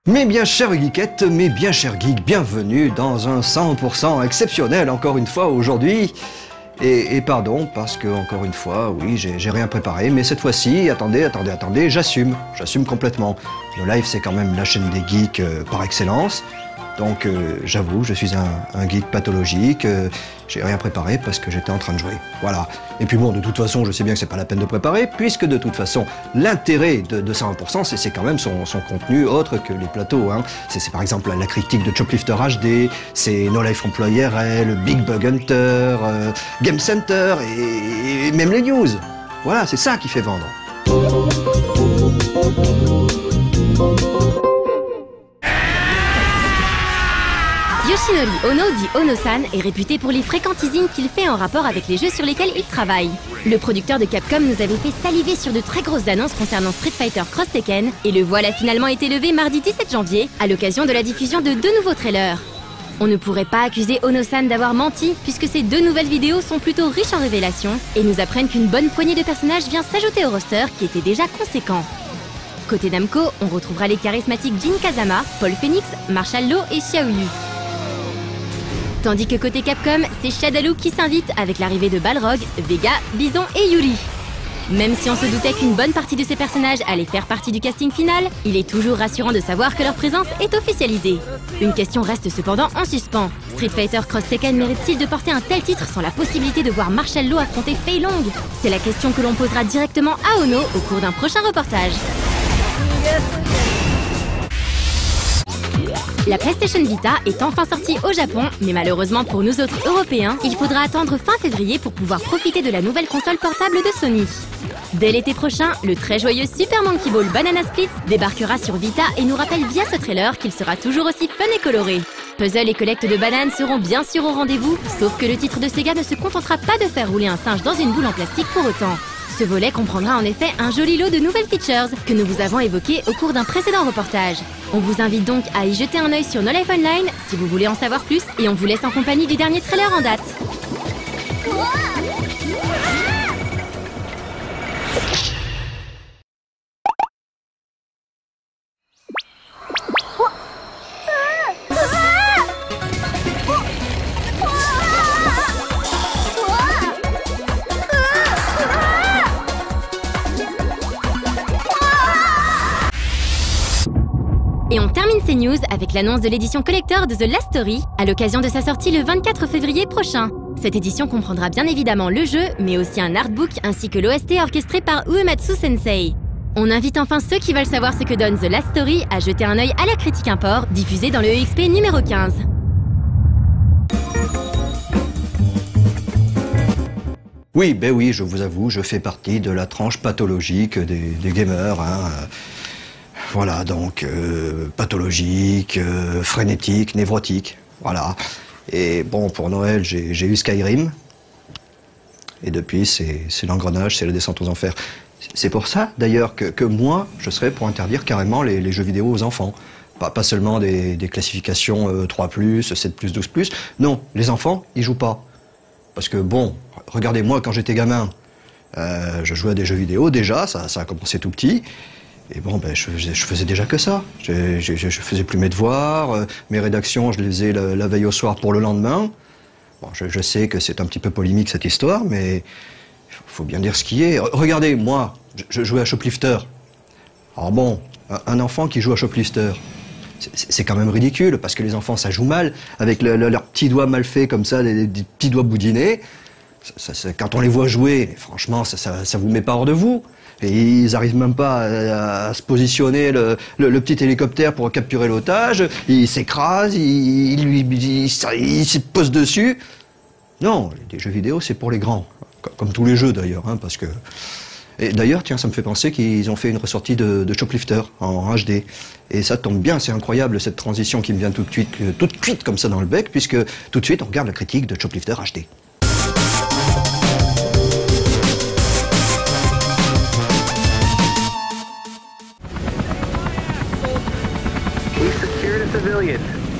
Mes bien chères geekettes, mes bien chers geeks, bienvenue dans un 100% exceptionnel encore une fois aujourd'hui. Et pardon, parce que encore une fois, oui, j'ai rien préparé, mais cette fois-ci, attendez, j'assume complètement. Le live, c'est quand même la chaîne des geeks par excellence. Donc j'avoue, je suis un geek pathologique, j'ai rien préparé parce que j'étais en train de jouer. Voilà. Et puis bon, de toute façon, je sais bien que c'est pas la peine de préparer, puisque de toute façon, l'intérêt de 101%, c'est quand même son contenu autre que les plateaux. Hein. C'est par exemple la critique de Choplifter HD, c'est No Life from Play IRL, Big Bug Hunter, Game Center et même les news. Voilà, c'est ça qui fait vendre. Yoshinori Ono, dit Ono-san, est réputé pour les fréquents teasings qu'il fait en rapport avec les jeux sur lesquels il travaille. Le producteur de Capcom nous avait fait saliver sur de très grosses annonces concernant Street Fighter Cross Tekken, et le voile a finalement été levé mardi 17 janvier, à l'occasion de la diffusion de 2 nouveaux trailers. On ne pourrait pas accuser Ono-san d'avoir menti, puisque ces 2 nouvelles vidéos sont plutôt riches en révélations, et nous apprennent qu'une bonne poignée de personnages vient s'ajouter au roster qui était déjà conséquent. Côté Namco, on retrouvera les charismatiques Jin Kazama, Paul Phoenix, Marshall Law et Xiao Yu. Tandis que côté Capcom, c'est Shadaloo qui s'invite avec l'arrivée de Balrog, Vega, Bison et Yuri. Même si on se doutait qu'une bonne partie de ces personnages allait faire partie du casting final, il est toujours rassurant de savoir que leur présence est officialisée. Une question reste cependant en suspens. Street Fighter Cross Tekken mérite-t-il de porter un tel titre sans la possibilité de voir Marshall Law affronter Fei Long? C'est la question que l'on posera directement à Ono au cours d'un prochain reportage. La PlayStation Vita est enfin sortie au Japon, mais malheureusement pour nous autres Européens, il faudra attendre fin février pour pouvoir profiter de la nouvelle console portable de Sony. Dès l'été prochain, le très joyeux Super Monkey Ball Banana Splits débarquera sur Vita et nous rappelle via ce trailer qu'il sera toujours aussi fun et coloré. Puzzle et collecte de bananes seront bien sûr au rendez-vous, sauf que le titre de Sega ne se contentera pas de faire rouler un singe dans une boule en plastique pour autant. Ce volet comprendra en effet un joli lot de nouvelles features que nous vous avons évoquées au cours d'un précédent reportage. On vous invite donc à y jeter un œil sur No Life Online si vous voulez en savoir plus, et on vous laisse en compagnie du dernier trailer en date. Et on termine ces news avec l'annonce de l'édition collector de The Last Story, à l'occasion de sa sortie le 24 février prochain. Cette édition comprendra bien évidemment le jeu, mais aussi un artbook ainsi que l'OST orchestré par Uematsu Sensei. On invite enfin ceux qui veulent savoir ce que donne The Last Story à jeter un œil à la critique import, diffusée dans le EXP numéro 15. Oui, ben oui, je vous avoue, je fais partie de la tranche pathologique des gamers, hein. Voilà, donc pathologique, frénétique, névrotique, voilà. Et bon, pour Noël, j'ai eu Skyrim. Et depuis, c'est l'engrenage, c'est la descente aux enfers. C'est pour ça, d'ailleurs, que moi, je serais pour interdire carrément les jeux vidéo aux enfants. Pas seulement des classifications 3+, 7+, 12+. Non, les enfants, ils jouent pas. Parce que bon, regardez, moi, quand j'étais gamin, je jouais à des jeux vidéo, déjà, ça a commencé tout petit. Et bon, ben, je faisais déjà que ça. Je faisais plus mes devoirs, mes rédactions, je les faisais la veille au soir pour le lendemain. Bon, je sais que c'est un petit peu polémique cette histoire, mais il faut bien dire ce qui est. Regardez, moi, je jouais à Choplifter. Alors bon, un enfant qui joue à Choplifter, c'est quand même ridicule, parce que les enfants, ça joue mal, avec leurs petits doigts mal faits comme ça, des petits doigts boudinés. Quand on les voit jouer, franchement, ça vous met pas hors de vous. Et ils n'arrivent même pas à se positionner le petit hélicoptère pour capturer l'otage. Ils s'écrasent, ils se posent dessus. Non, les jeux vidéo, c'est pour les grands. Comme tous les jeux d'ailleurs, hein, parce que... Et d'ailleurs, tiens, ça me fait penser qu'ils ont fait une ressortie de Choplifter en HD. Et ça tombe bien, c'est incroyable cette transition qui me vient tout de suite comme ça dans le bec, puisque tout de suite on regarde la critique de Choplifter HD.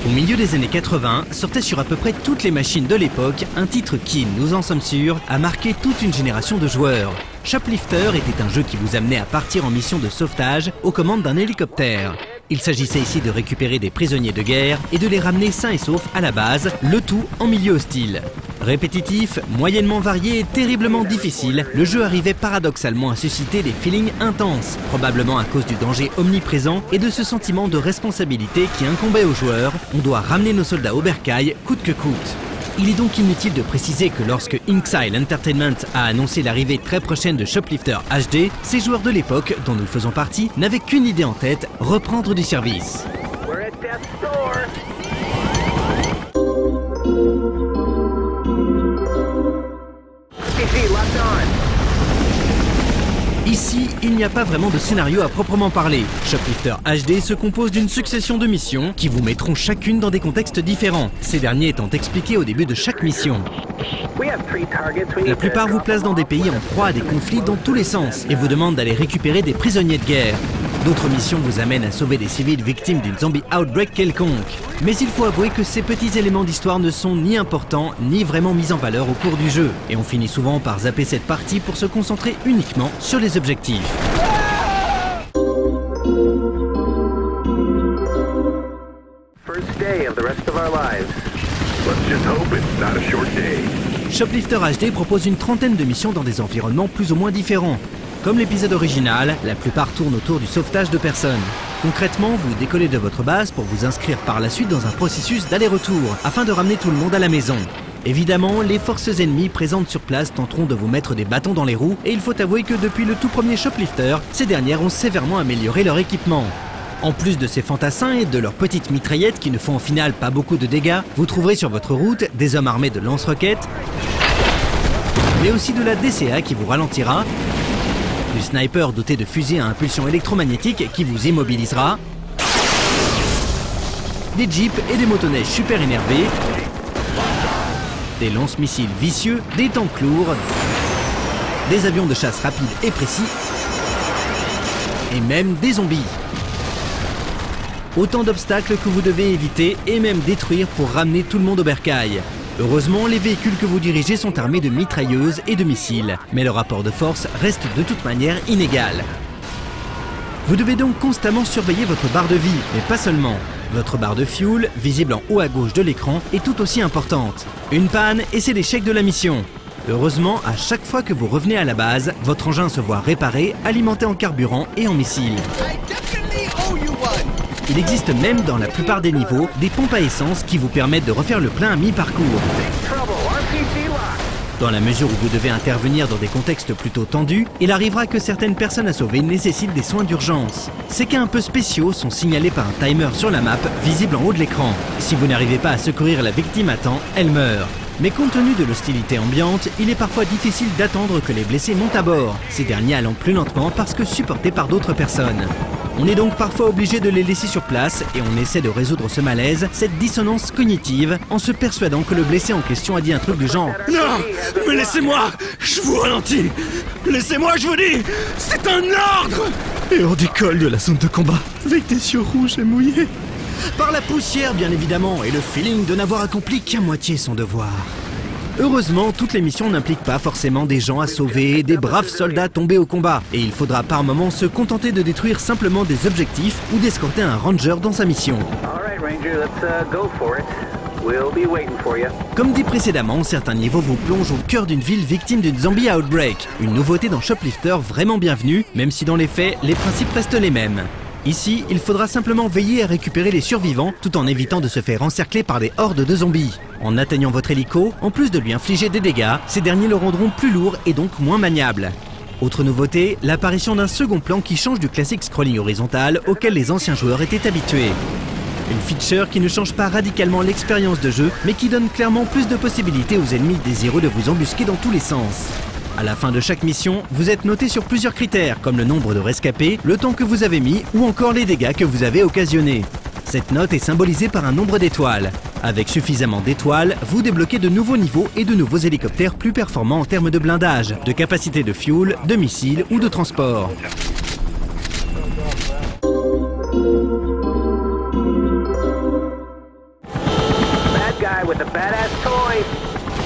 Au milieu des années 80, sortait sur à peu près toutes les machines de l'époque un titre qui, nous en sommes sûrs, a marqué toute une génération de joueurs. Choplifter était un jeu qui vous amenait à partir en mission de sauvetage aux commandes d'un hélicoptère. Il s'agissait ici de récupérer des prisonniers de guerre et de les ramener sains et saufs à la base, le tout en milieu hostile. Répétitif, moyennement varié et terriblement difficile, le jeu arrivait paradoxalement à susciter des feelings intenses, probablement à cause du danger omniprésent et de ce sentiment de responsabilité qui incombait aux joueurs. On doit ramener nos soldats au bercail, coûte que coûte. Il est donc inutile de préciser que lorsque Inxile Entertainment a annoncé l'arrivée très prochaine de Shoplifter HD, ces joueurs de l'époque, dont nous faisons partie, n'avaient qu'une idée en tête, reprendre du service. Ici, il n'y a pas vraiment de scénario à proprement parler. Shoplifter HD se compose d'une succession de missions qui vous mettront chacune dans des contextes différents, ces derniers étant expliqués au début de chaque mission. La plupart vous placent dans des pays en proie à des conflits dans tous les sens et vous demandent d'aller récupérer des prisonniers de guerre. D'autres missions vous amènent à sauver des civils victimes d'une zombie outbreak quelconque. Mais il faut avouer que ces petits éléments d'histoire ne sont ni importants ni vraiment mis en valeur au cours du jeu. Et on finit souvent par zapper cette partie pour se concentrer uniquement sur les objectifs. Shoplifter HD propose une trentaine de missions dans des environnements plus ou moins différents. Comme l'épisode original, la plupart tournent autour du sauvetage de personnes. Concrètement, vous décollez de votre base pour vous inscrire par la suite dans un processus d'aller-retour, afin de ramener tout le monde à la maison. Évidemment, les forces ennemies présentes sur place tenteront de vous mettre des bâtons dans les roues, et il faut avouer que depuis le tout premier Shoplifter, ces dernières ont sévèrement amélioré leur équipement. En plus de ces fantassins et de leurs petites mitraillettes qui ne font au final pas beaucoup de dégâts, vous trouverez sur votre route des hommes armés de lance-roquettes, mais aussi de la DCA qui vous ralentira, du sniper doté de fusils à impulsion électromagnétique qui vous immobilisera, des jeeps et des motoneiges super énervés, des lance-missiles vicieux, des tanks lourds, des avions de chasse rapides et précis, et même des zombies. Autant d'obstacles que vous devez éviter et même détruire pour ramener tout le monde au bercail. Heureusement, les véhicules que vous dirigez sont armés de mitrailleuses et de missiles, mais le rapport de force reste de toute manière inégal. Vous devez donc constamment surveiller votre barre de vie, mais pas seulement. Votre barre de fuel, visible en haut à gauche de l'écran, est tout aussi importante. Une panne et c'est l'échec de la mission. Heureusement, à chaque fois que vous revenez à la base, votre engin se voit réparé, alimenté en carburant et en missiles. Il existe même dans la plupart des niveaux des pompes à essence qui vous permettent de refaire le plein à mi-parcours. Dans la mesure où vous devez intervenir dans des contextes plutôt tendus, il arrivera que certaines personnes à sauver nécessitent des soins d'urgence. Ces cas un peu spéciaux sont signalés par un timer sur la map, visible en haut de l'écran. Si vous n'arrivez pas à secourir la victime à temps, elle meurt. Mais compte tenu de l'hostilité ambiante, il est parfois difficile d'attendre que les blessés montent à bord, ces derniers allant plus lentement parce que supportés par d'autres personnes. On est donc parfois obligé de les laisser sur place et on essaie de résoudre ce malaise, cette dissonance cognitive, en se persuadant que le blessé en question a dit un truc du genre « Non, mais laissez-moi, je vous ralentis. Laissez-moi, je vous dis, c'est un ordre !» Et on décolle de la zone de combat avec des yeux rouges et mouillés. Par la poussière bien évidemment et le feeling de n'avoir accompli qu'à moitié son devoir. Heureusement, toutes les missions n'impliquent pas forcément des gens à sauver, des braves soldats tombés au combat. Et il faudra par moments se contenter de détruire simplement des objectifs ou d'escorter un ranger dans sa mission. Comme dit précédemment, certains niveaux vous plongent au cœur d'une ville victime d'une zombie outbreak. Une nouveauté dans Shoplifter vraiment bienvenue, même si dans les faits, les principes restent les mêmes. Ici, il faudra simplement veiller à récupérer les survivants tout en évitant de se faire encercler par des hordes de zombies. En atteignant votre hélico, en plus de lui infliger des dégâts, ces derniers le rendront plus lourd et donc moins maniable. Autre nouveauté, l'apparition d'un second plan qui change du classique scrolling horizontal auquel les anciens joueurs étaient habitués. Une feature qui ne change pas radicalement l'expérience de jeu, mais qui donne clairement plus de possibilités aux ennemis désireux de vous embusquer dans tous les sens. À la fin de chaque mission, vous êtes noté sur plusieurs critères, comme le nombre de rescapés, le temps que vous avez mis ou encore les dégâts que vous avez occasionnés. Cette note est symbolisée par un nombre d'étoiles. Avec suffisamment d'étoiles, vous débloquez de nouveaux niveaux et de nouveaux hélicoptères plus performants en termes de blindage, de capacité de fuel, de missiles ou de transport.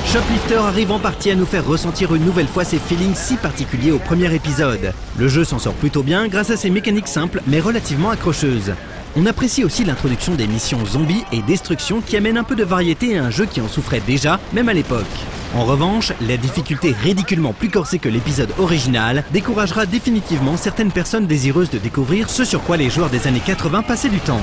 Shoplifter arrive en partie à nous faire ressentir une nouvelle fois ces feelings si particuliers au premier épisode. Le jeu s'en sort plutôt bien grâce à ses mécaniques simples mais relativement accrocheuses. On apprécie aussi l'introduction des missions zombies et destruction qui amènent un peu de variété à un jeu qui en souffrait déjà, même à l'époque. En revanche, la difficulté ridiculement plus corsée que l'épisode original découragera définitivement certaines personnes désireuses de découvrir ce sur quoi les joueurs des années 80 passaient du temps.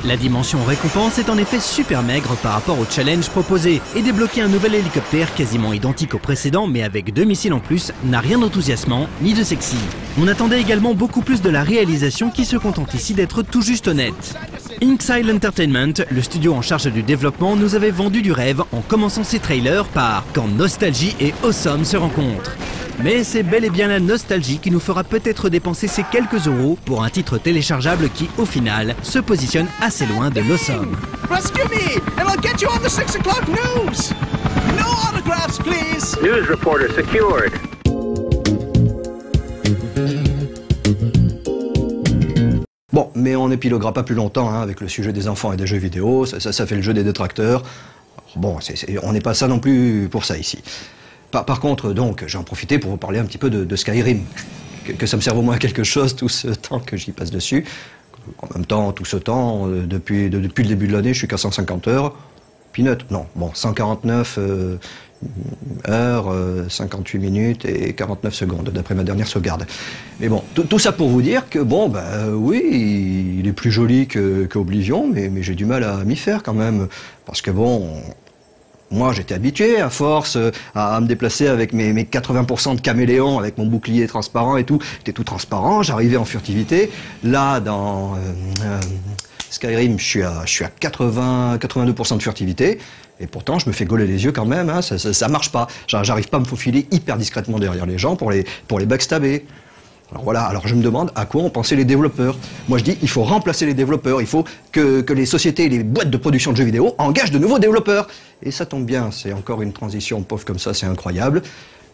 La dimension récompense est en effet super maigre par rapport au challenge proposé, et débloquer un nouvel hélicoptère quasiment identique au précédent mais avec 2 missiles en plus n'a rien d'enthousiasmant ni de sexy. On attendait également beaucoup plus de la réalisation qui se contente ici d'être tout juste honnête. Inxile Entertainment, le studio en charge du développement, nous avait vendu du rêve en commençant ses trailers par « Quand nostalgie et awesome se rencontrent ». Mais c'est bel et bien la nostalgie qui nous fera peut-être dépenser ces quelques euros pour un titre téléchargeable qui, au final, se positionne assez loin de l'awesome. Rescue me, and I'll get you on the 6 o'clock news. No autographs, please. News reporter secured. Bon, mais on n'épiloguera pas plus longtemps hein, avec le sujet des enfants et des jeux vidéo, ça fait le jeu des détracteurs. Bon, on n'est pas ça non plus pour ça ici. Par contre, donc, j'en profité pour vous parler un petit peu de Skyrim, que ça me serve au moins à quelque chose tout ce temps que j'y passe dessus. En même temps, tout ce temps, depuis le début de l'année, je suis qu'à 150 heures. Peanut, non, bon, 149 heures, 58 minutes et 49 secondes, d'après ma dernière sauvegarde. Mais bon, tout ça pour vous dire que, bon, oui, il est plus joli que Oblivion, mais j'ai du mal à m'y faire quand même. Parce que bon, moi j'étais habitué à force à me déplacer avec mes 80% de caméléon, avec mon bouclier transparent et tout. J'étais tout transparent, j'arrivais en furtivité. Là, dans Skyrim, je suis à 82% de furtivité. Et pourtant, je me fais gauler les yeux quand même, hein, ça marche pas. J'arrive pas à me faufiler hyper discrètement derrière les gens pour les backstabber. Alors voilà, alors je me demande à quoi ont pensé les développeurs. Moi je dis, il faut remplacer les développeurs, il faut que les sociétés et les boîtes de production de jeux vidéo engagent de nouveaux développeurs. Et ça tombe bien, c'est encore une transition pauvre comme ça, c'est incroyable.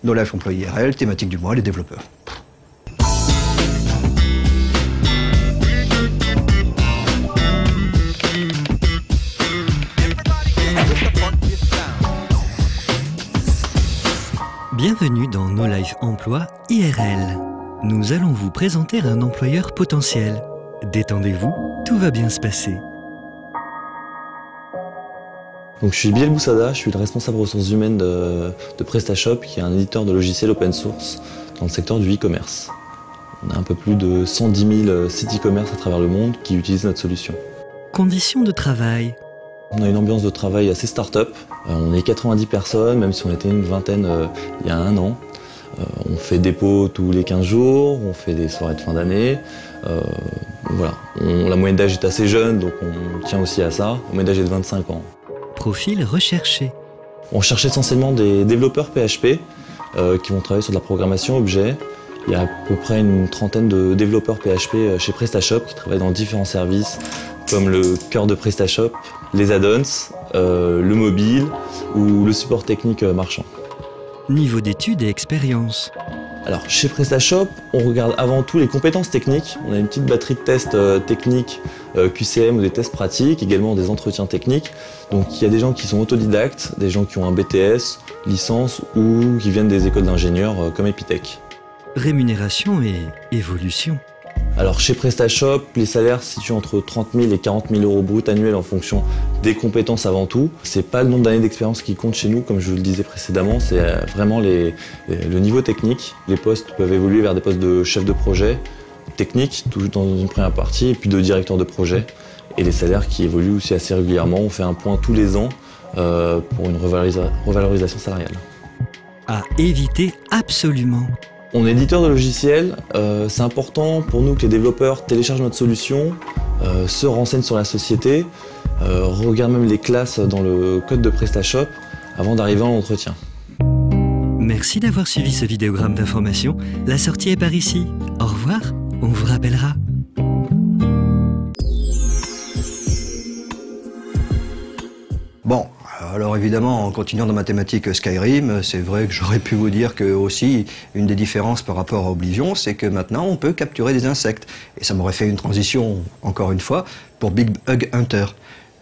No Life Employee IRL, thématique du mois, les développeurs. Bienvenue dans No Life Emploi IRL. Nous allons vous présenter un employeur potentiel. Détendez-vous, tout va bien se passer. Donc, je suis Bilal Boussada, je suis le responsable ressources humaines de PrestaShop, qui est un éditeur de logiciels open source dans le secteur du e-commerce. On a un peu plus de 110 000 sites e-commerce à travers le monde qui utilisent notre solution. Conditions de travail. On a une ambiance de travail assez start-up. On est 90 personnes, même si on était une vingtaine il y a 1 an. On fait des pots tous les 15 jours, on fait des soirées de fin d'année. Voilà. La moyenne d'âge est assez jeune, donc on tient aussi à ça. La moyenne d'âge est de 25 ans. Profil recherché. On cherche essentiellement des développeurs PHP qui vont travailler sur de la programmation objet. Il y a à peu près une trentaine de développeurs PHP chez PrestaShop qui travaillent dans différents services comme le cœur de PrestaShop, les add-ons, le mobile ou le support technique marchand. Niveau d'études et expérience. Alors, chez PrestaShop, on regarde avant tout les compétences techniques. On a une petite batterie de tests techniques QCM ou des tests pratiques, également des entretiens techniques. Donc, il y a des gens qui sont autodidactes, des gens qui ont un BTS, licence ou qui viennent des écoles d'ingénieurs comme Epitech. Rémunération et évolution. Alors chez PrestaShop, les salaires se situent entre 30 000 et 40 000 euros brut annuels en fonction des compétences avant tout. C'est pas le nombre d'années d'expérience qui compte chez nous, comme je vous le disais précédemment, c'est vraiment le niveau technique. Les postes peuvent évoluer vers des postes de chef de projet technique, toujours dans une première partie, et puis de directeur de projet. Et les salaires qui évoluent aussi assez régulièrement. On fait un point tous les ans pour une revalorisation salariale. À éviter absolument. On est éditeur de logiciels, c'est important pour nous que les développeurs téléchargent notre solution, se renseignent sur la société, regardent même les classes dans le code de PrestaShop avant d'arriver en entretien. Merci d'avoir suivi ce vidéogramme d'information. La sortie est par ici. Au revoir, on vous rappellera. Bon, alors évidemment, en continuant dans ma thématique Skyrim, c'est vrai que j'aurais pu vous dire que aussi, une des différences par rapport à Oblivion, c'est que maintenant on peut capturer des insectes. Et ça m'aurait fait une transition, encore une fois, pour Big Bug Hunter.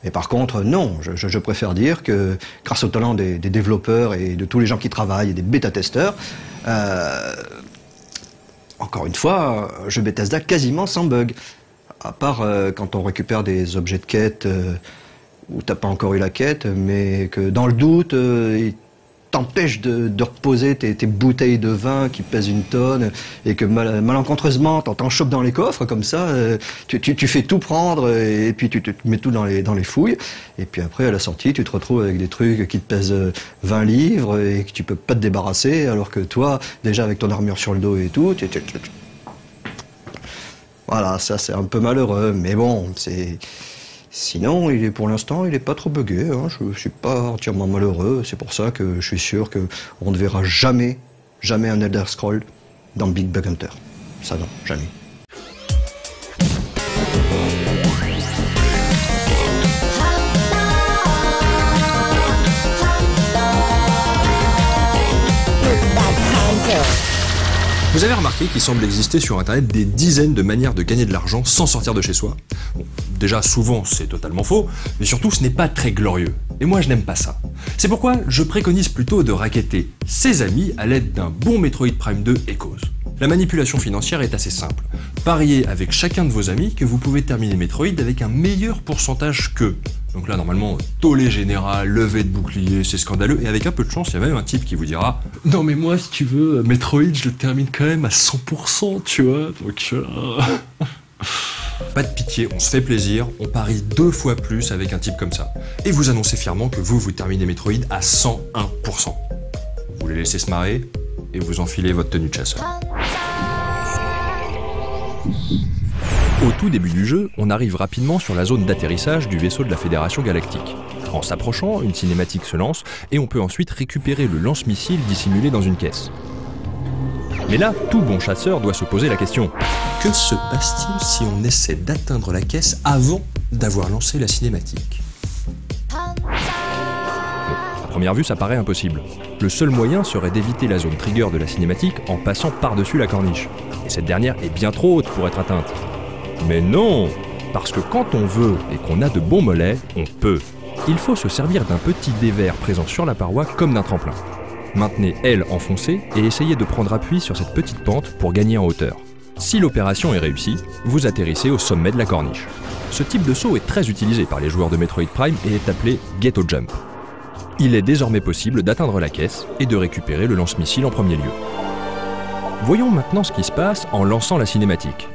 Mais par contre, non, je préfère dire que grâce au talent des développeurs et de tous les gens qui travaillent et des bêta-testeurs, encore une fois, je Bethesda quasiment sans bug. À part quand on récupère des objets de quête où t'as pas encore eu la quête, mais que dans le doute, il t'empêche de reposer tes bouteilles de vin qui pèsent 1 tonne et que malencontreusement t'en chopes dans les coffres comme ça, tu fais tout prendre et puis tu te mets tout dans les fouilles et puis après à la sortie tu te retrouves avec des trucs qui te pèsent 20 livres et que tu peux pas te débarrasser alors que toi déjà avec ton armure sur le dos et tout, voilà, ça c'est un peu malheureux, mais bon, sinon, pour l'instant, il est pas trop buggé, hein. Je suis pas entièrement malheureux, c'est pour ça que je suis sûr qu'on ne verra jamais un Elder Scrolls dans Big Bug Hunter. Ça non, jamais. Vous avez remarqué qu'il semble exister sur Internet des dizaines de manières de gagner de l'argent sans sortir de chez soi. Bon, déjà, souvent, c'est totalement faux, mais surtout, ce n'est pas très glorieux. Et moi, je n'aime pas ça. C'est pourquoi je préconise plutôt de racketter ses amis à l'aide d'un bon Metroid Prime 2 Echoes. La manipulation financière est assez simple. Pariez avec chacun de vos amis que vous pouvez terminer Metroid avec un meilleur pourcentage qu'eux. Donc là, normalement, tollé général, levée de bouclier, c'est scandaleux. Et avec un peu de chance, il y a même un type qui vous dira « Non mais moi, si tu veux, Metroid, je le termine quand même à 100%, tu vois. » Donc... Pas de pitié, on se fait plaisir, on parie 2 fois plus avec un type comme ça. Et vous annoncez fièrement que vous terminez Metroid à 101%. Vous les laissez se marrer et vous enfilez votre tenue de chasseur. Au tout début du jeu, on arrive rapidement sur la zone d'atterrissage du vaisseau de la Fédération Galactique. En s'approchant, une cinématique se lance et on peut ensuite récupérer le lance-missile dissimulé dans une caisse. Mais là, tout bon chasseur doit se poser la question. Que se passe-t-il si on essaie d'atteindre la caisse avant d'avoir lancé la cinématique ? Bon, à première vue, ça paraît impossible. Le seul moyen serait d'éviter la zone trigger de la cinématique en passant par-dessus la corniche. Et cette dernière est bien trop haute pour être atteinte. Mais non, parce que quand on veut et qu'on a de bons mollets, on peut. Il faut se servir d'un petit dé vert présent sur la paroi comme d'un tremplin. Maintenez L enfoncé et essayez de prendre appui sur cette petite pente pour gagner en hauteur. Si l'opération est réussie, vous atterrissez au sommet de la corniche. Ce type de saut est très utilisé par les joueurs de Metroid Prime et est appelé Ghetto Jump. Il est désormais possible d'atteindre la caisse et de récupérer le lance-missile en premier lieu. Voyons maintenant ce qui se passe en lançant la cinématique.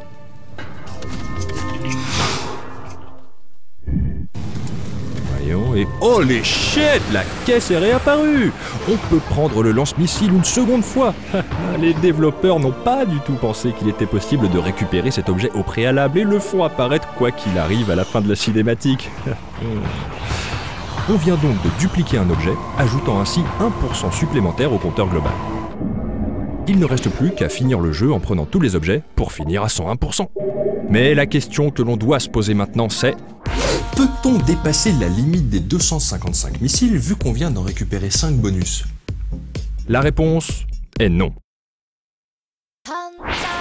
Et holy shit, la caisse est réapparue! On peut prendre le lance-missile une seconde fois! Les développeurs n'ont pas du tout pensé qu'il était possible de récupérer cet objet au préalable et le font apparaître quoi qu'il arrive à la fin de la cinématique. On vient donc de dupliquer un objet, ajoutant ainsi 1% supplémentaire au compteur global. Il ne reste plus qu'à finir le jeu en prenant tous les objets pour finir à 101%. Mais la question que l'on doit se poser maintenant c'est... Peut-on dépasser la limite des 255 missiles vu qu'on vient d'en récupérer 5 bonus? La réponse est non.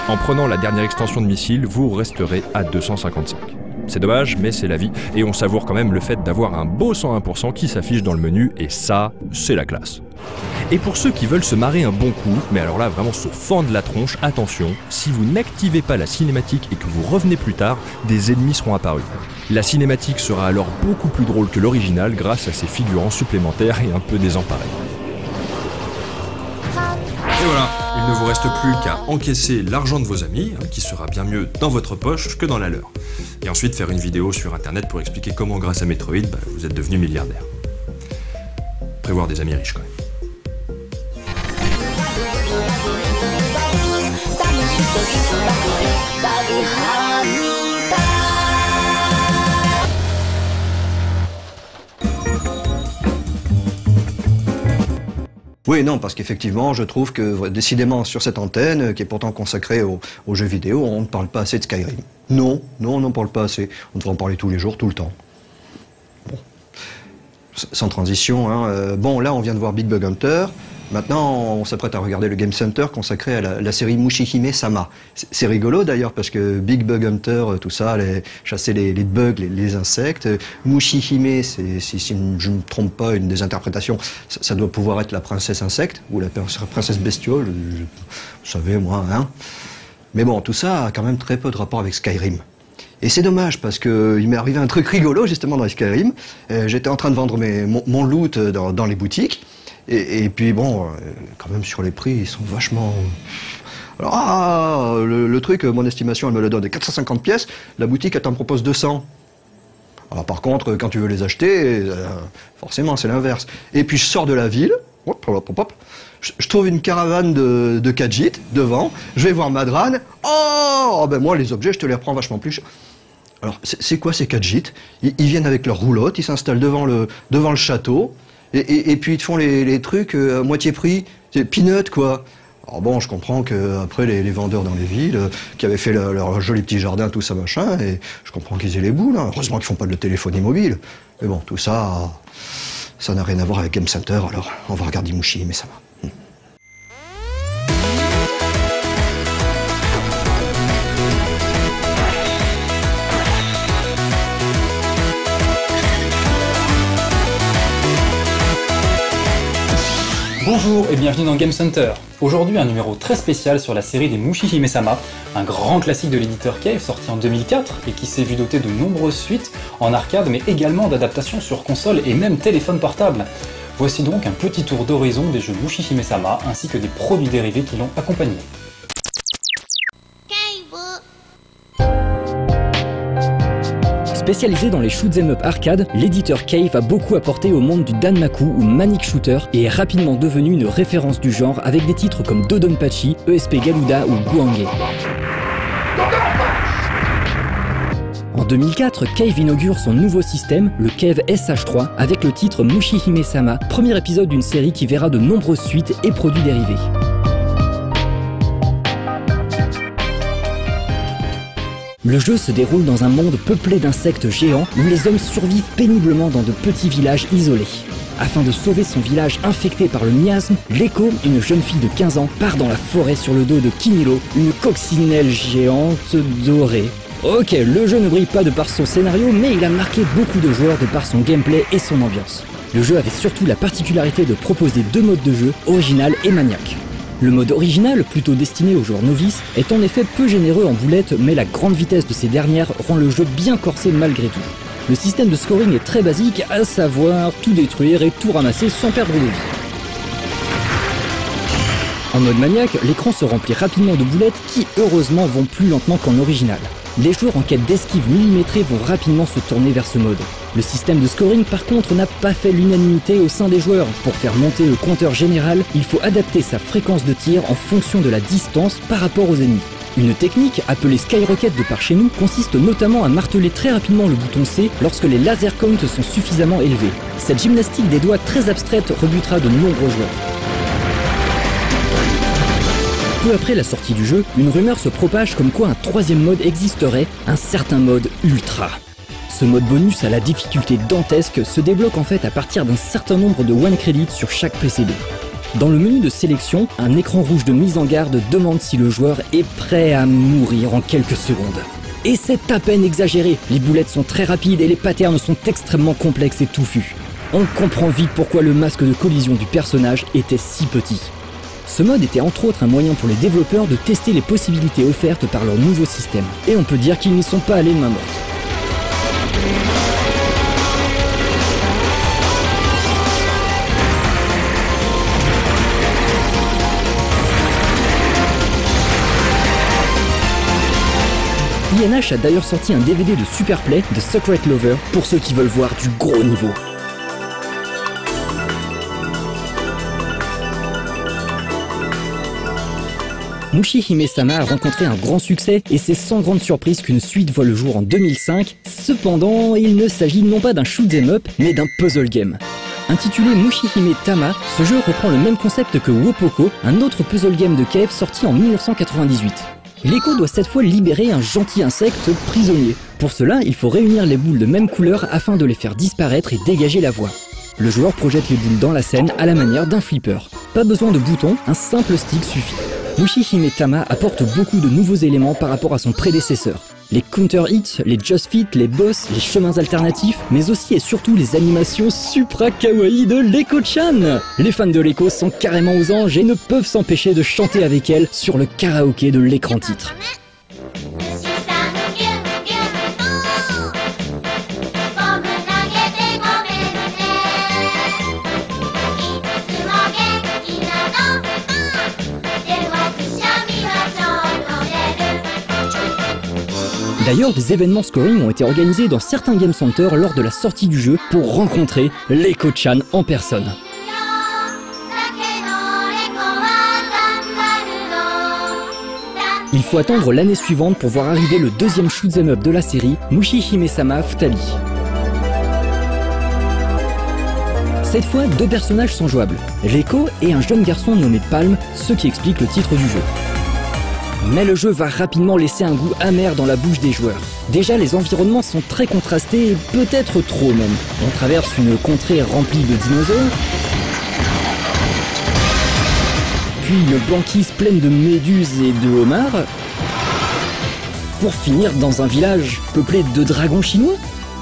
En prenant la dernière extension de missiles, vous resterez à 255. C'est dommage, mais c'est la vie, et on savoure quand même le fait d'avoir un beau 101% qui s'affiche dans le menu, et ça, c'est la classe. Et pour ceux qui veulent se marrer un bon coup, mais alors là vraiment se fendre la tronche, attention, si vous n'activez pas la cinématique et que vous revenez plus tard, des ennemis seront apparus. La cinématique sera alors beaucoup plus drôle que l'original grâce à ses figurants supplémentaires et un peu désemparés. Et voilà, il ne vous reste plus qu'à encaisser l'argent de vos amis, qui sera bien mieux dans votre poche que dans la leur. Et ensuite faire une vidéo sur internet pour expliquer comment grâce à Metroid, vous êtes devenu milliardaire. Prévoir des amis riches quand même. Oui, non, parce qu'effectivement, je trouve que, décidément, sur cette antenne, qui est pourtant consacrée aux jeux vidéo, on ne parle pas assez de Skyrim. Non, on n'en parle pas assez. On devrait en parler tous les jours, tout le temps. Bon. Sans transition, hein. Bon, là, on vient de voir Big Bug Hunter. Maintenant, on s'apprête à regarder le Game Center consacré à la série Mushihime Sama. C'est rigolo d'ailleurs parce que Big Bug Hunter, tout ça, chasser les bugs, les insectes. Mushihime, c'est, si je ne me trompe pas, une des interprétations, ça doit pouvoir être la princesse insecte ou la princesse bestiole, vous savez moi, hein. Mais bon, tout ça a quand même très peu de rapport avec Skyrim. Et c'est dommage parce que il m'est arrivé un truc rigolo justement dans Skyrim. J'étais en train de vendre mon loot dans les boutiques. Et puis bon, quand même sur les prix, ils sont vachement... Alors, le truc, mon estimation, elle me le donne de 450 pièces. La boutique, elle t'en propose 200. Alors par contre, quand tu veux les acheter, forcément, c'est l'inverse. Et puis je sors de la ville, je trouve une caravane de Khajiit devant, je vais voir Madran. Oh, ben moi, les objets, je te les reprends vachement plus cher. Alors, c'est quoi ces Khajiit? Ils viennent avec leur roulotte, ils s'installent devant le château, et puis ils te font les trucs à moitié prix. C'est peanut, quoi. Alors bon, je comprends qu'après, les vendeurs dans les villes, qui avaient fait leur joli petit jardin, tout ça, machin, et je comprends qu'ils aient les boules. Hein. Heureusement qu'ils font pas de téléphonie mobile. Mais bon, tout ça, ça n'a rien à voir avec Game Center, alors on va regarder Mushi, mais ça va. Bonjour et bienvenue dans Game Center. Aujourd'hui un numéro très spécial sur la série des Mushi Hime-sama, un grand classique de l'éditeur Cave sorti en 2004 et qui s'est vu doté de nombreuses suites en arcade mais également d'adaptations sur console et même téléphone portable. Voici donc un petit tour d'horizon des jeux Mushi Hime-sama ainsi que des produits dérivés qui l'ont accompagné. Spécialisé dans les shoot'em up arcade, l'éditeur Cave a beaucoup apporté au monde du Danmaku ou Manic Shooter et est rapidement devenu une référence du genre avec des titres comme Dodonpachi, ESP Galuda ou Guangé. En 2004, Cave inaugure son nouveau système, le Cave SH3, avec le titre Mushi Hime-sama, premier épisode d'une série qui verra de nombreuses suites et produits dérivés. Le jeu se déroule dans un monde peuplé d'insectes géants où les hommes survivent péniblement dans de petits villages isolés. Afin de sauver son village infecté par le miasme, Leiko, une jeune fille de 15 ans, part dans la forêt sur le dos de Kinilo, une coccinelle géante dorée. Ok, le jeu ne brille pas de par son scénario, mais il a marqué beaucoup de joueurs de par son gameplay et son ambiance. Le jeu avait surtout la particularité de proposer deux modes de jeu, original et maniaque. Le mode original, plutôt destiné aux joueurs novices, est en effet peu généreux en boulettes, mais la grande vitesse de ces dernières rend le jeu bien corsé malgré tout. Le système de scoring est très basique, à savoir tout détruire et tout ramasser sans perdre de vie. En mode maniaque, l'écran se remplit rapidement de boulettes qui, heureusement, vont plus lentement qu'en original. Les joueurs en quête d'esquive millimétrée vont rapidement se tourner vers ce mode. Le système de scoring par contre n'a pas fait l'unanimité au sein des joueurs. Pour faire monter le compteur général, il faut adapter sa fréquence de tir en fonction de la distance par rapport aux ennemis. Une technique, appelée Skyrocket de par chez nous, consiste notamment à marteler très rapidement le bouton C lorsque les laser counts sont suffisamment élevés. Cette gymnastique des doigts très abstraite rebutera de nombreux joueurs. Peu après la sortie du jeu, une rumeur se propage comme quoi un troisième mode existerait, un certain mode Ultra. Ce mode bonus à la difficulté dantesque se débloque en fait à partir d'un certain nombre de one credits sur chaque PCB. Dans le menu de sélection, un écran rouge de mise en garde demande si le joueur est prêt à mourir en quelques secondes. Et c'est à peine exagéré, les boulettes sont très rapides et les patterns sont extrêmement complexes et touffus. On comprend vite pourquoi le masque de collision du personnage était si petit. Ce mode était entre autres un moyen pour les développeurs de tester les possibilités offertes par leur nouveau système. Et on peut dire qu'ils n'y sont pas allés de main morte. INH a d'ailleurs sorti un DVD de Superplay, The Secret Lover, pour ceux qui veulent voir du gros niveau. Mushi Hime-sama a rencontré un grand succès et c'est sans grande surprise qu'une suite voit le jour en 2005. Cependant, il ne s'agit non pas d'un shoot'em up, mais d'un puzzle game. Intitulé Mushi Hime-tama, ce jeu reprend le même concept que Wopoko, un autre puzzle game de Cave sorti en 1998. Leiko doit cette fois libérer un gentil insecte prisonnier. Pour cela, il faut réunir les boules de même couleur afin de les faire disparaître et dégager la voie. Le joueur projette les boules dans la scène à la manière d'un flipper. Pas besoin de boutons, un simple stick suffit. Mushi Hime-tama apporte beaucoup de nouveaux éléments par rapport à son prédécesseur. Les counter-hits, les just fit, les boss, les chemins alternatifs, mais aussi et surtout les animations supra kawaii de Leiko-chan. Les fans de Leiko sont carrément aux anges et ne peuvent s'empêcher de chanter avec elle sur le karaoké de l'écran titre. D'ailleurs, des événements scoring ont été organisés dans certains game centers lors de la sortie du jeu pour rencontrer Leiko-chan en personne. Il faut attendre l'année suivante pour voir arriver le deuxième shoot'em up de la série, Mushi-Hime-sama Futali. Cette fois, 2 personnages sont jouables, Leiko et un jeune garçon nommé Palm, ce qui explique le titre du jeu. Mais le jeu va rapidement laisser un goût amer dans la bouche des joueurs. Déjà, les environnements sont très contrastés, et peut-être trop même. On traverse une contrée remplie de dinosaures, puis une banquise pleine de méduses et de homards, pour finir dans un village peuplé de dragons chinois.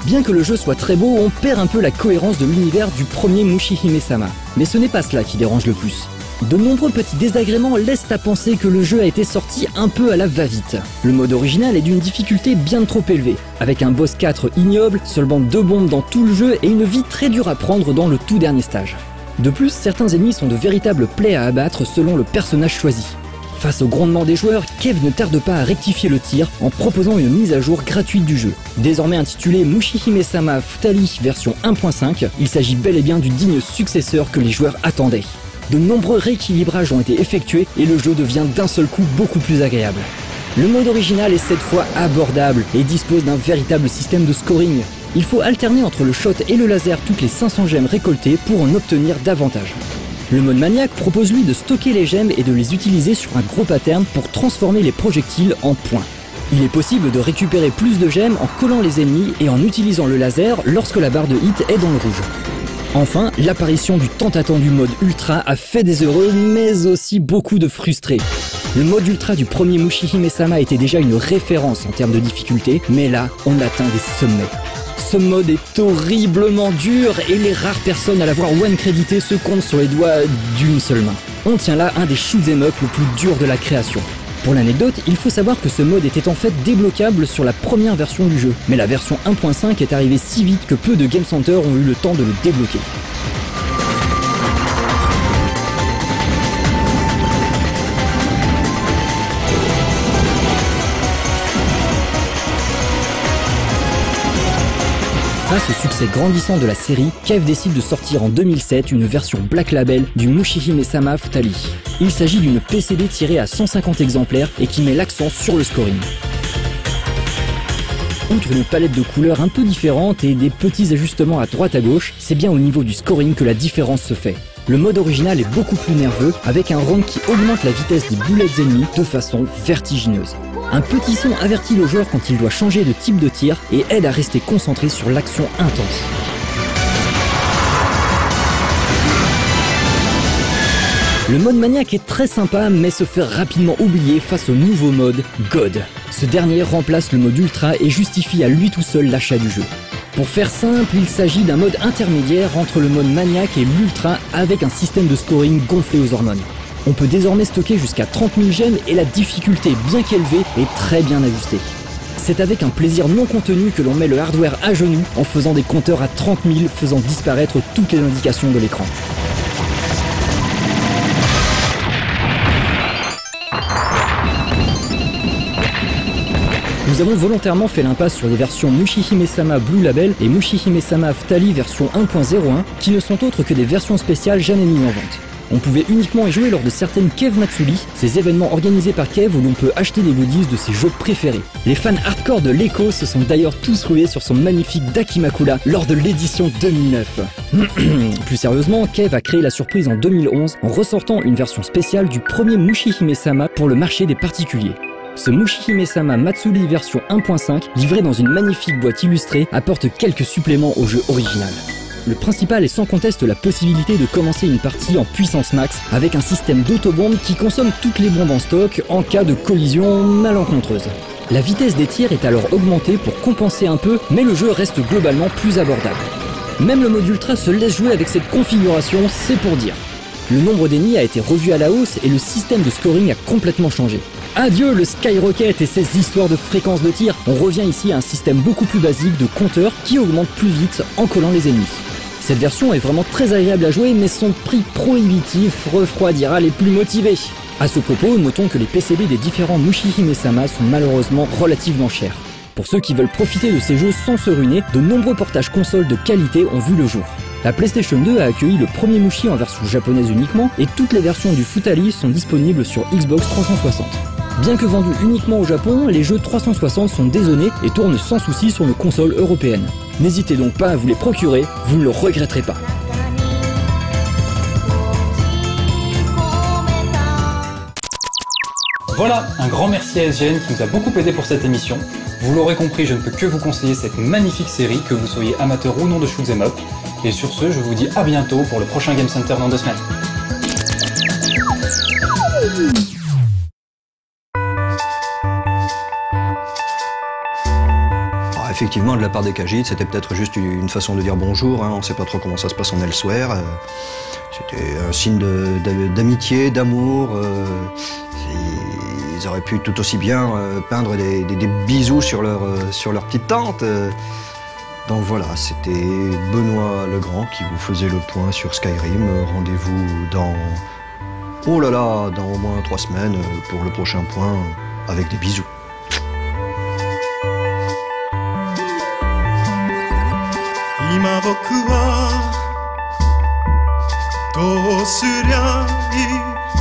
Bien que le jeu soit très beau, on perd un peu la cohérence de l'univers du premier Mushi-Hime-sama. Mais ce n'est pas cela qui dérange le plus. De nombreux petits désagréments laissent à penser que le jeu a été sorti un peu à la va-vite. Le mode original est d'une difficulté bien trop élevée, avec un boss 4 ignoble, seulement 2 bombes dans tout le jeu et une vie très dure à prendre dans le tout dernier stage. De plus, certains ennemis sont de véritables plaies à abattre selon le personnage choisi. Face au grondement des joueurs, Kev ne tarde pas à rectifier le tir en proposant une mise à jour gratuite du jeu. Désormais intitulé Mushi-Hime-sama Futali version 1.5, il s'agit bel et bien du digne successeur que les joueurs attendaient. De nombreux rééquilibrages ont été effectués et le jeu devient d'un seul coup beaucoup plus agréable. Le mode original est cette fois abordable et dispose d'un véritable système de scoring. Il faut alterner entre le shot et le laser toutes les 500 gemmes récoltées pour en obtenir davantage. Le mode maniaque propose lui de stocker les gemmes et de les utiliser sur un gros pattern pour transformer les projectiles en points. Il est possible de récupérer plus de gemmes en collant les ennemis et en utilisant le laser lorsque la barre de hit est dans le rouge. Enfin, l'apparition du tant attendu mode ultra a fait des heureux, mais aussi beaucoup de frustrés. Le mode ultra du premier Mushi-Hime-sama était déjà une référence en termes de difficulté, mais là, on atteint des sommets. Ce mode est horriblement dur et les rares personnes à l'avoir one-crédité se comptent sur les doigts d'une seule main. On tient là un des shoot'em up le plus dur de la création. Pour l'anecdote, il faut savoir que ce mode était en fait débloquable sur la première version du jeu, mais la version 1.5 est arrivée si vite que peu de game centers ont eu le temps de le débloquer. Face au succès grandissant de la série, Kev décide de sortir en 2007 une version Black Label du Mushi-Hime-sama Futali. Il s'agit d'une PCB tirée à 150 exemplaires et qui met l'accent sur le scoring. Outre une palette de couleurs un peu différente et des petits ajustements à droite à gauche, c'est bien au niveau du scoring que la différence se fait. Le mode original est beaucoup plus nerveux, avec un rank qui augmente la vitesse des boulettes ennemies de façon vertigineuse. Un petit son avertit le joueur quand il doit changer de type de tir et aide à rester concentré sur l'action intense. Le mode maniaque est très sympa mais se fait rapidement oublier face au nouveau mode God. Ce dernier remplace le mode ultra et justifie à lui tout seul l'achat du jeu. Pour faire simple, il s'agit d'un mode intermédiaire entre le mode maniaque et l'ultra avec un système de scoring gonflé aux hormones. On peut désormais stocker jusqu'à 30 000 gemmes et la difficulté, bien qu'élevée, est très bien ajustée. C'est avec un plaisir non contenu que l'on met le hardware à genoux en faisant des compteurs à 30 000, faisant disparaître toutes les indications de l'écran. Nous avons volontairement fait l'impasse sur les versions Mushi-Hime-sama Blue Label et Mushi-Hime-sama Futali version 1.01 qui ne sont autres que des versions spéciales jamais mises en vente. On pouvait uniquement y jouer lors de certaines Kev Matsuri, ces événements organisés par Kev où l'on peut acheter des goodies de ses jeux préférés. Les fans hardcore de Leiko se sont d'ailleurs tous rués sur son magnifique Dakimakura lors de l'édition 2009. Plus sérieusement, Kev a créé la surprise en 2011 en ressortant une version spéciale du premier Mushi-Hime-sama pour le marché des particuliers. Ce Mushi-Hime-sama Matsuri version 1.5, livré dans une magnifique boîte illustrée, apporte quelques suppléments au jeu original. Le principal est sans conteste la possibilité de commencer une partie en puissance max avec un système d'autobombe qui consomme toutes les bombes en stock en cas de collision malencontreuse. La vitesse des tirs est alors augmentée pour compenser un peu, mais le jeu reste globalement plus abordable. Même le mode ultra se laisse jouer avec cette configuration, c'est pour dire. Le nombre d'ennemis a été revu à la hausse et le système de scoring a complètement changé. Adieu le Skyrocket et ses histoires de fréquence de tir, on revient ici à un système beaucoup plus basique de compteur qui augmente plus vite en collant les ennemis. Cette version est vraiment très agréable à jouer mais son prix prohibitif refroidira les plus motivés. A ce propos, notons que les PCB des différents Mushi-Hime-sama sont malheureusement relativement chers. Pour ceux qui veulent profiter de ces jeux sans se ruiner, de nombreux portages consoles de qualité ont vu le jour. La PlayStation 2 a accueilli le premier Mushi en version japonaise uniquement, et toutes les versions du Futali sont disponibles sur Xbox 360. Bien que vendus uniquement au Japon, les jeux 360 sont dézonés et tournent sans souci sur nos consoles européennes. N'hésitez donc pas à vous les procurer, vous ne le regretterez pas. Voilà, un grand merci à SGN qui nous a beaucoup aidé pour cette émission. Vous l'aurez compris, je ne peux que vous conseiller cette magnifique série, que vous soyez amateur ou non de shoot'em up. Et sur ce, je vous dis à bientôt pour le prochain Game Center dans 2 semaines. Effectivement, de la part des Khajiits, c'était peut-être juste une façon de dire bonjour, hein. On ne sait pas trop comment ça se passe en Elsewhere. C'était un signe d'amitié, d'amour. Ils auraient pu tout aussi bien peindre des bisous sur leur petite tente. Donc voilà, c'était Benoît Legrand qui vous faisait le point sur Skyrim. Rendez-vous dans au moins 3 semaines pour le prochain point avec des bisous. 今僕はどうすりゃいい